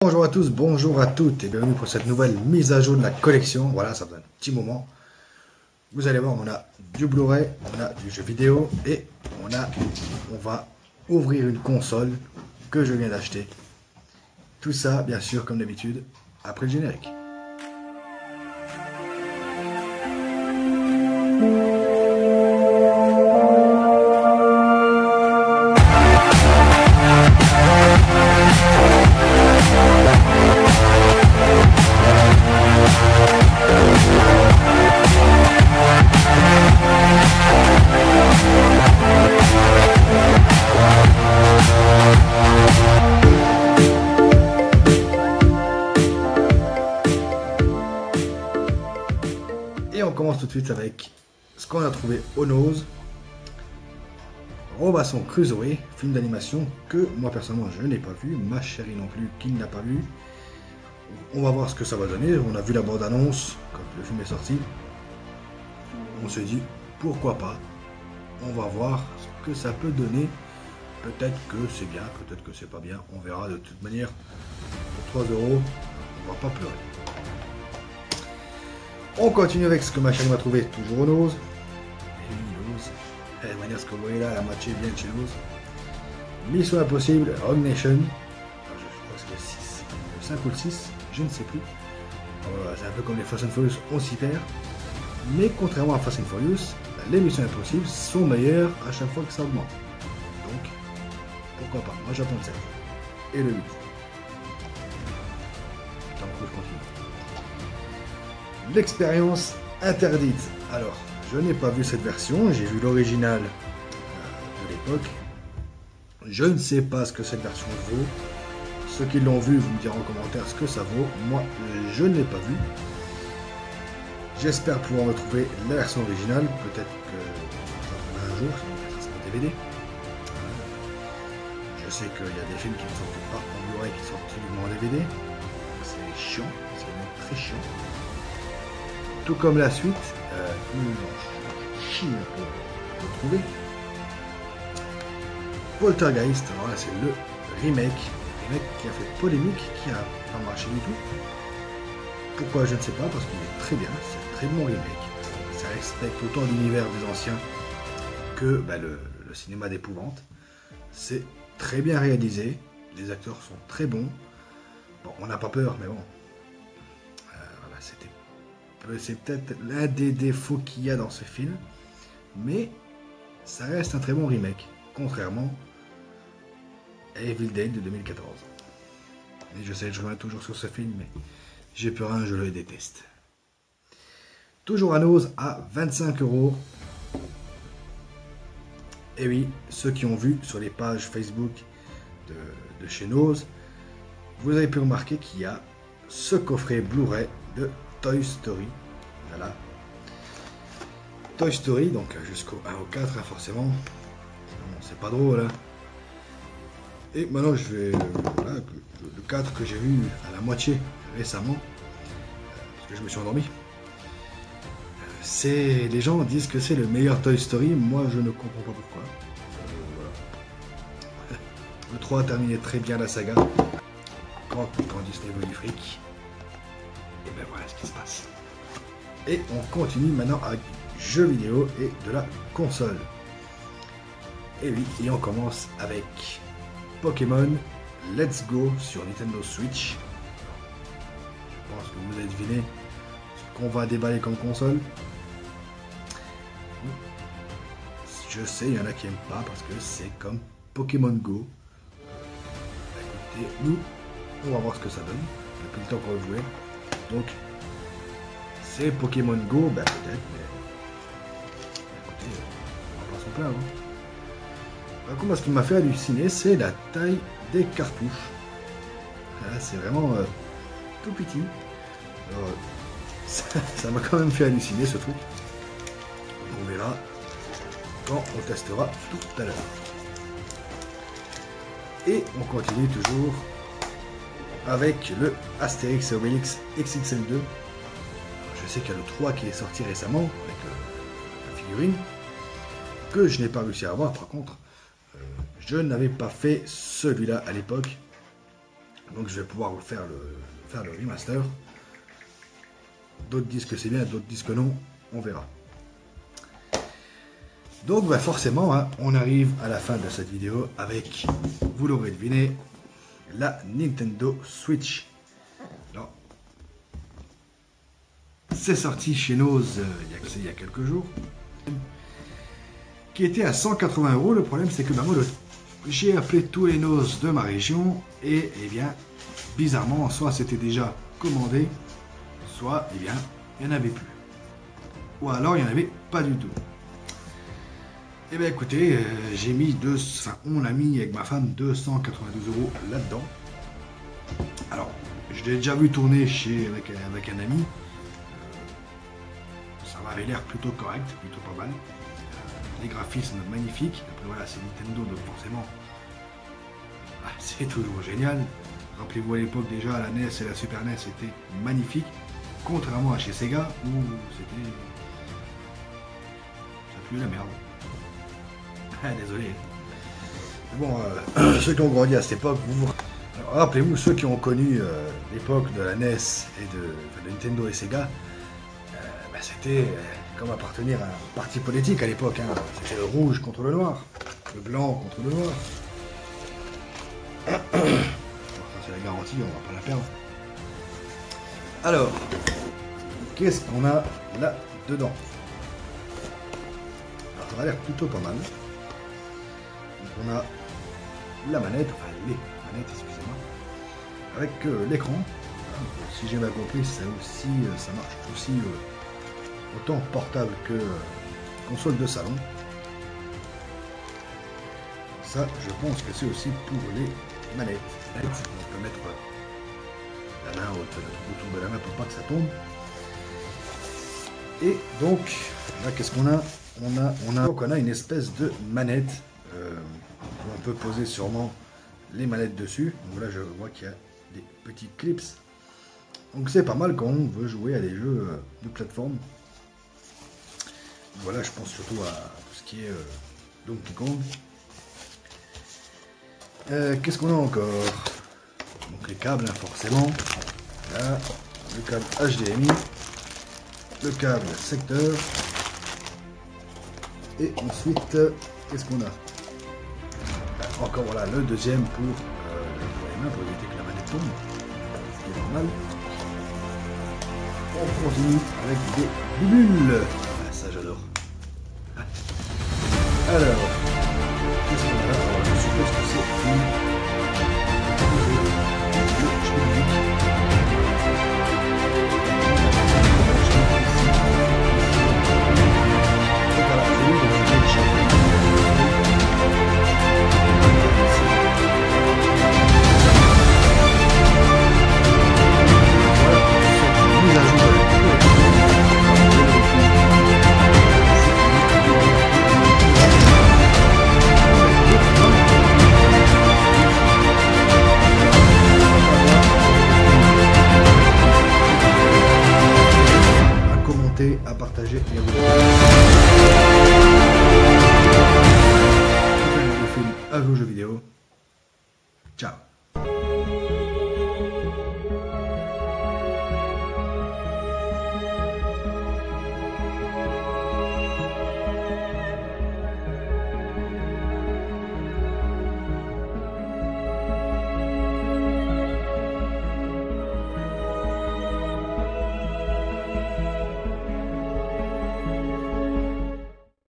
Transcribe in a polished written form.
Bonjour à tous, bonjour à toutes et bienvenue pour cette nouvelle mise à jour de la collection. Voilà, ça fait un petit moment. Vous allez voir, on a du Blu-ray, on a du jeu vidéo et on va ouvrir une console que je viens d'acheter. Tout ça, bien sûr, comme d'habitude, après le générique. Et on commence tout de suite avec ce qu'on a trouvé au Nose. Robinson Crusoe, film d'animation que moi personnellement je n'ai pas vu, ma chérie non plus qui ne l'a pas vu. On va voir ce que ça va donner. On a vu la bande-annonce quand le film est sorti. On s'est dit pourquoi pas. On va voir ce que ça peut donner. Peut-être que c'est bien, peut-être que c'est pas bien. On verra de toute manière. Pour 3 €, on va pas pleurer. On continue avec ce que ma chérie m'a trouvé, toujours au Nose. Et oui, Nose. De la manière ce que vous voyez là, la moitié vient de chez Nose. Mission Impossible, Rogue Nation. Alors, je crois que c'est le 6, le 5 ou le 6, je ne sais plus. C'est un peu comme les Fast and Furious, on s'y perd. Mais contrairement à Fast and Furious, les Missions Impossibles sont meilleures à chaque fois que ça augmente. Donc, pourquoi pas. Moi j'attends le 7. Et le 8. Tant que je continue. L'expérience interdite. Alors, je n'ai pas vu cette version, j'ai vu l'original de l'époque. Je ne sais pas ce que cette version vaut. Ceux qui l'ont vu, vous me direz en commentaire ce que ça vaut. Moi, je ne l'ai pas vu. J'espère pouvoir retrouver la version originale. Peut-être que un jour, ça sera en DVD. Je sais qu'il y a des films qui ne sortent pas en Blu-ray, qui sortent uniquement en DVD. C'est chiant, c'est vraiment très chiant. Tout comme la suite, je chie un peu pour retrouver. Poltergeist, alors là c'est le remake qui a fait polémique, qui a pas marché du tout. Pourquoi je ne sais pas, parce qu'il est très bien, c'est un très bon remake. Ça respecte autant l'univers des anciens que le cinéma d'épouvante. C'est très bien réalisé, les acteurs sont très bons. Bon, on n'a pas peur, mais bon. Voilà, c'est peut-être l'un des défauts qu'il y a dans ce film, mais ça reste un très bon remake, contrairement à Evil Dead de 2014. Et je sais, je reviens toujours sur ce film, mais j'ai peur, je le déteste. Toujours à Nose à 25 €. Et oui, ceux qui ont vu sur les pages Facebook de chez Nose, vous avez pu remarquer qu'il y a ce coffret Blu-ray de Toy Story. Voilà. Toy Story, donc jusqu'au 1 au 4, hein, forcément. Bon, c'est pas drôle. Hein. Et maintenant, je vais. Voilà, le 4 que j'ai vu à la moitié récemment, parce que je me suis endormi. Les gens disent que c'est le meilleur Toy Story. Moi, je ne comprends pas pourquoi. Voilà. Le 3 a terminé très bien la saga. Quand Disney veut du fric. Et ben voilà ce qui se passe. Et on continue maintenant avec jeux vidéo et de la console. Et oui, et on commence avec Pokémon Let's Go sur Nintendo Switch. Je pense que vous avez deviné ce qu'on va déballer comme console. Je sais, il y en a qui n'aiment pas parce que c'est comme Pokémon Go. Écoutez, nous, on va voir ce que ça donne. Depuis le temps qu'on va jouer. Donc, c'est Pokémon Go, ben peut-être, mais écoutez, on va pas s'en plaindre. Par contre, ce qui m'a fait halluciner, c'est la taille des cartouches. Là, c'est vraiment tout petit. Alors, ça m'a quand même fait halluciner ce truc. On verra quand on testera tout à l'heure. Et on continue toujours avec le Astérix et Obélix XXL2. Alors, je sais qu'il y a le 3 qui est sorti récemment avec la figurine que je n'ai pas réussi à avoir. Par contre, je n'avais pas fait celui-là à l'époque. Donc je vais pouvoir faire le remaster. D'autres disent que c'est bien, d'autres disent que non, on verra. Donc bah forcément, hein, on arrive à la fin de cette vidéo avec, vous l'aurez deviné, la Nintendo Switch. Alors, c'est sorti chez Noz il y a quelques jours, qui était à 180 €. Le problème c'est que bah, moi, j'ai appelé tous les Noz de ma région et eh bien, bizarrement, soit c'était déjà commandé, soit eh bien, il n'y en avait plus. Ou alors il n'y en avait pas du tout. Eh bien écoutez, j'ai mis on a mis avec ma femme 292 € là-dedans. Alors, je l'ai déjà vu tourner avec un ami. Ça m'avait l'air plutôt correct, plutôt pas mal. Les graphismes magnifiques. Après voilà, c'est Nintendo, donc forcément, c'est toujours génial. Rappelez-vous à l'époque déjà, la NES et la Super NES étaient magnifiques. Contrairement à chez Sega, où c'était... ça pue la merde. Désolé. Bon, ceux qui ont grandi à cette époque, rappelez-vous, ceux qui ont connu l'époque de la NES et de Nintendo et Sega, bah, c'était comme appartenir à un parti politique à l'époque. Hein. C'était le rouge contre le noir, le blanc contre le noir. C'est la garantie, on va pas la perdre. Alors, qu'est-ce qu'on a là dedans? Alors, ça a l'air plutôt pas mal. On a la manette, enfin les manettes, excusez-moi, avec l'écran. Si j'ai bien compris, ça marche aussi autant portable que console de salon. Ça, je pense que c'est aussi pour les manettes. On peut mettre la main autour de la main pour pas que ça tombe. Et donc, là, qu'est-ce qu'on a? On a une espèce de manette. On peut poser sûrement les manettes dessus. Donc là je vois qu'il y a des petits clips. Donc c'est pas mal quand on veut jouer à des jeux de plateforme. Voilà, je pense surtout à tout ce qui est Donkey Kong. Qu'est-ce qu'on a encore? Donc les câbles, hein, forcément. Là, le câble HDMI, le câble secteur. Et ensuite, qu'est-ce qu'on a? Encore voilà le deuxième pour les mains, pour éviter que la manette tombe, ce qui est normal. On continue avec des bulles. Ah, ça j'adore. Alors, qu'est-ce qu'on a là? Alors, je suppose que c'est une... à partager et à vous le film à vos jeux vidéo. Ciao.